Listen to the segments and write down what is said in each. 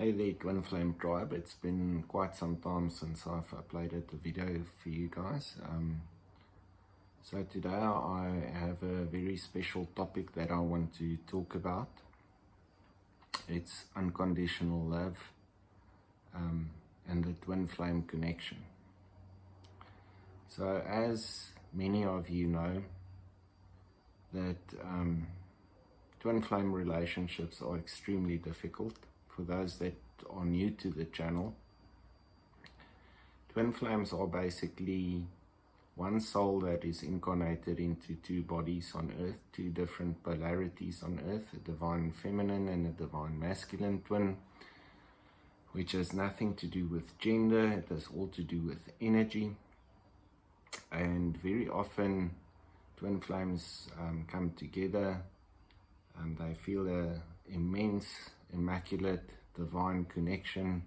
Hey there, Twin Flame Tribe. It's been quite some time since I've uploaded a video for you guys. So today I have a very special topic that I want to talk about. It's unconditional love and the Twin Flame connection. So as many of you know, that Twin Flame relationships are extremely difficult. For those that are new to the channel, Twin Flames are basically one soul that is incarnated into two bodies on earth, two different polarities on earth, a divine feminine and a divine masculine twin, which has nothing to do with gender. It has all to do with energy. And very often Twin Flames come together and they feel an immense, immaculate, divine connection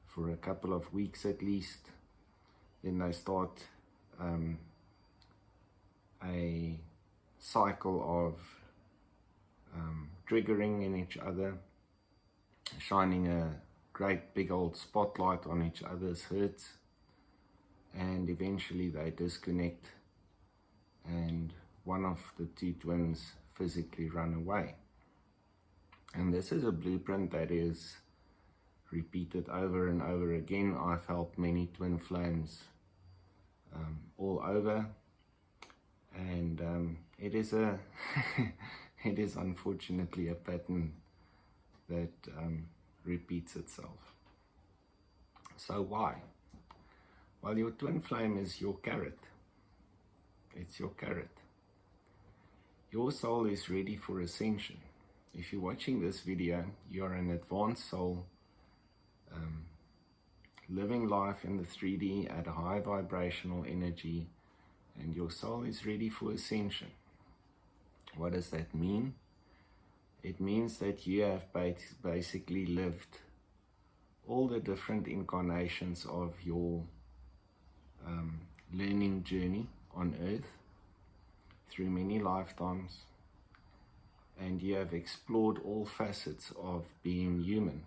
for a couple of weeks at least. Then they start a cycle of triggering in each other, shining a great big old spotlight on each other's hurts, and eventually they disconnect and one of the two twins physically run away. And this is a blueprint that is repeated over and over again. I've helped many twin flames all over, and it is a it is unfortunately a pattern that repeats itself. So why? Well, your twin flame is your carrot. It's your carrot. Your soul is ready for ascension. If you're watching this video, you're an advanced soul, living life in the 3D at a high vibrational energy, and your soul is ready for ascension. What does that mean? It means that you have basically lived all the different incarnations of your learning journey on earth through many lifetimes, and you have explored all facets of being human.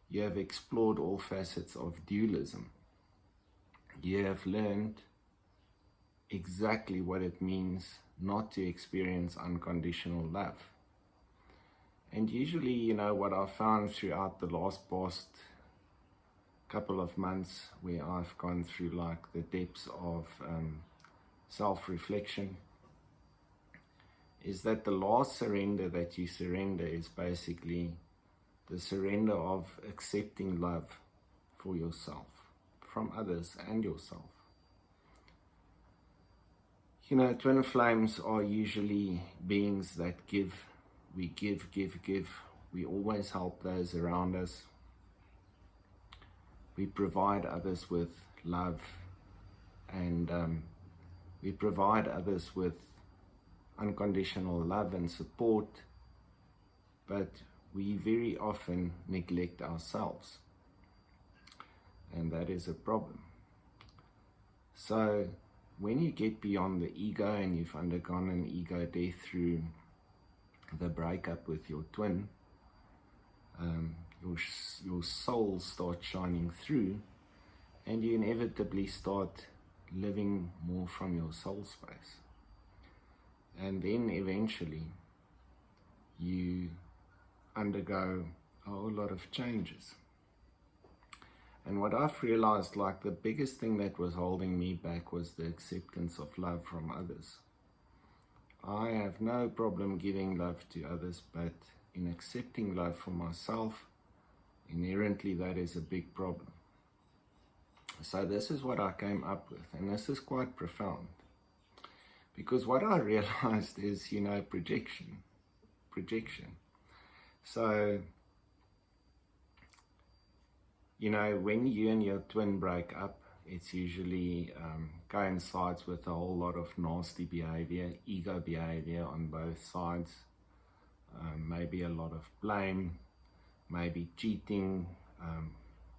You have explored all facets of dualism. You have learned exactly what it means not to experience unconditional love. And usually, you know, what I've found throughout the past couple of months, where I've gone through like the depths of self-reflection, is that the last surrender that you surrender is basically the surrender of accepting love for yourself, from others and yourself. You know, twin flames are usually beings that give. We give. We always help those around us. We provide others with love, and we provide others with unconditional love and support, but we very often neglect ourselves, and that is a problem. So when you get beyond the ego and you've undergone an ego death through the breakup with your twin, your soul starts shining through, and you inevitably start living more from your soul space. And then eventually you undergo a whole lot of changes. And what I've realized, like the biggest thing that was holding me back was the acceptance of love from others. I have no problem giving love to others, but in accepting love for myself, inherently that is a big problem. So this is what I came up with, and this is quite profound. Because what I realized is, you know, projection. So, you know, when you and your twin break up, it's usually coincides with a whole lot of nasty behavior, ego behavior on both sides. Maybe a lot of blame, maybe cheating.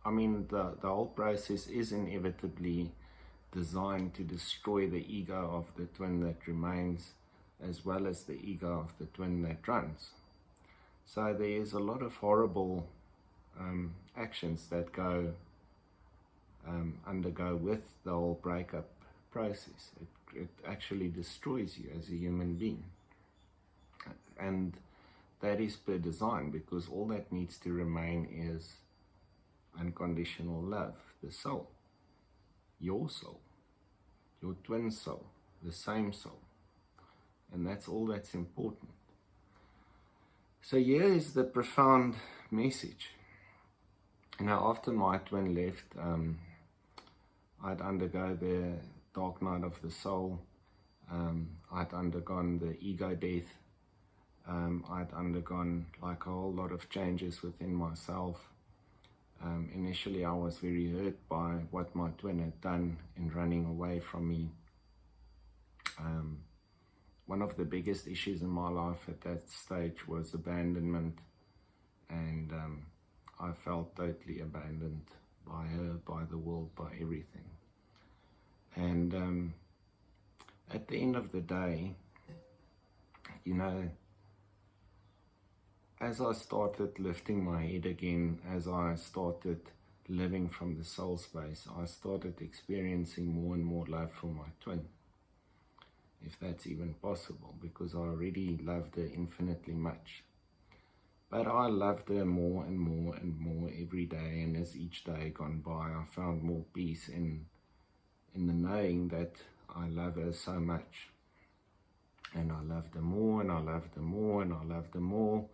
I mean, the whole process is inevitably designed to destroy the ego of the twin that remains, as well as the ego of the twin that runs. So there is a lot of horrible actions that undergo with the whole breakup process. It actually destroys you as a human being. And that is per design, because all that needs to remain is unconditional love, the soul, your twin soul, the same soul. And that's all that's important. So here is the profound message. After my twin left, I'd undergo the dark night of the soul. I'd undergone the ego death. I'd undergone like a whole lot of changes within myself. Initially, I was very hurt by what my twin had done in running away from me. One of the biggest issues in my life at that stage was abandonment, and I felt totally abandoned by her, by the world, by everything. And at the end of the day, as I started lifting my head again, as I started living from the soul space, I started experiencing more and more love for my twin, if that's even possible, because I already loved her infinitely much. But I loved her more and more and more every day, and as each day gone by, I found more peace in the knowing that I love her so much. And I loved her more, and I loved her more, and I loved her more,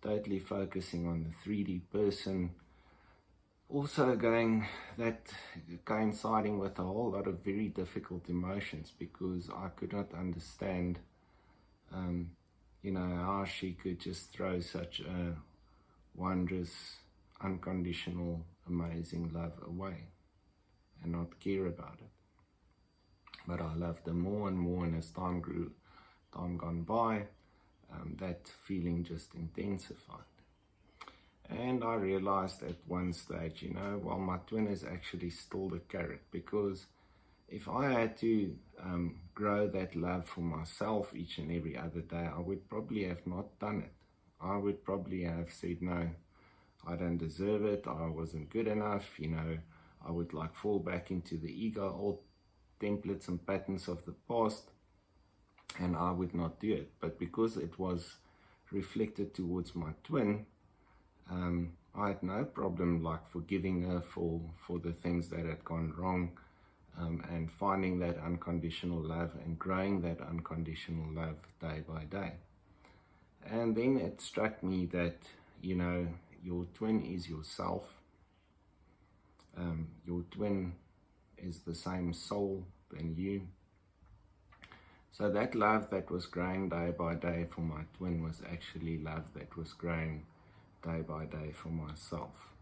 totally focusing on the 3D person. Also coinciding with a whole lot of very difficult emotions, because I could not understand, how she could just throw such a wondrous, unconditional, amazing love away and not care about it. But I loved her more and more, and as time gone by, that feeling just intensified. And I realized at one stage, my twin is actually still the carrot, because if I had to grow that love for myself each and every other day, I would probably have not done it. I would probably have said, no, I don't deserve it, I wasn't good enough, I would fall back into the ego, old templates and patterns of the past, and I would not do it. But because it was reflected towards my twin, I had no problem forgiving her for the things that had gone wrong, and finding that unconditional love and growing that unconditional love day by day. And then it struck me that, your twin is yourself. Your twin is the same soul than you. So that love that was growing day by day for my twin was actually love that was growing day by day for myself.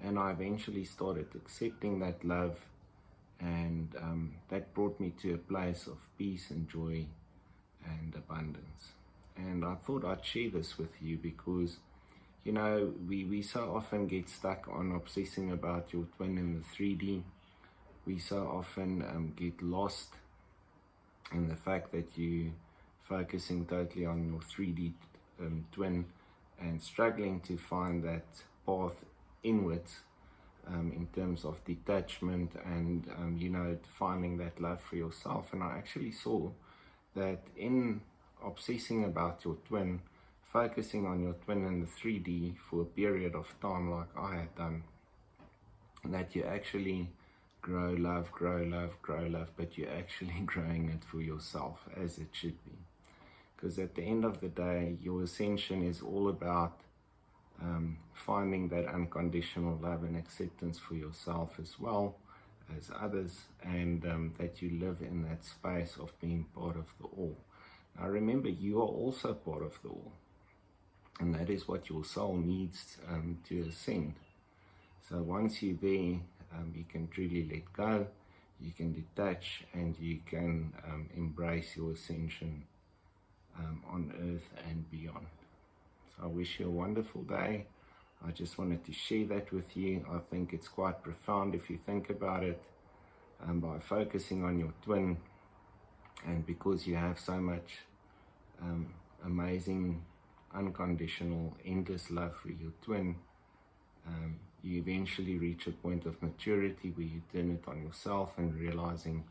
And I eventually started accepting that love, and that brought me to a place of peace and joy and abundance. And I thought I'd share this with you because, we so often get stuck on obsessing about your twin in the 3D. We so often get lost in the fact that you focusing totally on your 3D twin and struggling to find that path inwards in terms of detachment and finding that love for yourself. And I actually saw that in obsessing about your twin, focusing on your twin in the 3D for a period of time like I had done, that you actually grow love, but you're actually growing it for yourself, as it should be. Because at the end of the day, your ascension is all about finding that unconditional love and acceptance for yourself as well as others, and that you live in that space of being part of the all. Now remember, you are also part of the all, and that is what your soul needs to ascend. So once you're there, you can truly let go, you can detach, and you can embrace your ascension on earth and beyond. So I wish you a wonderful day. I just wanted to share that with you. I think it's quite profound if you think about it. By focusing on your twin, and because you have so much amazing, unconditional, endless love for your twin, You eventually reach a point of maturity where you turn it on yourself and realizing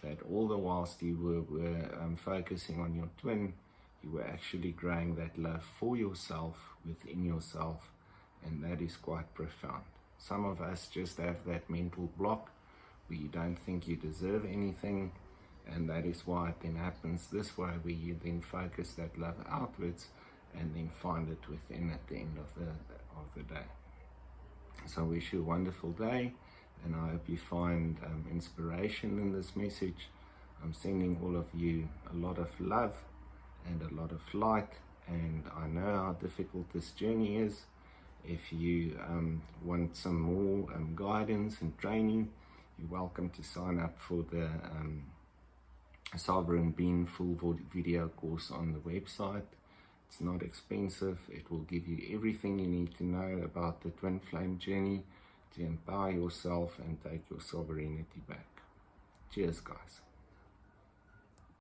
that all the whilst you were focusing on your twin, you were actually growing that love for yourself within yourself, and that is quite profound. Some of us just have that mental block where you don't think you deserve anything, and that is why it then happens this way, where you then focus that love outwards and then find it within at the end of the day. So I wish you a wonderful day, and I hope you find inspiration in this message. I'm sending all of you a lot of love and a lot of light, and I know how difficult this journey is. If you want some more guidance and training, you're welcome to sign up for the Sovereign Being full video course on the website. It's not expensive. It will give you everything you need to know about the twin flame journey to empower yourself and take your sovereignty back. Cheers, guys.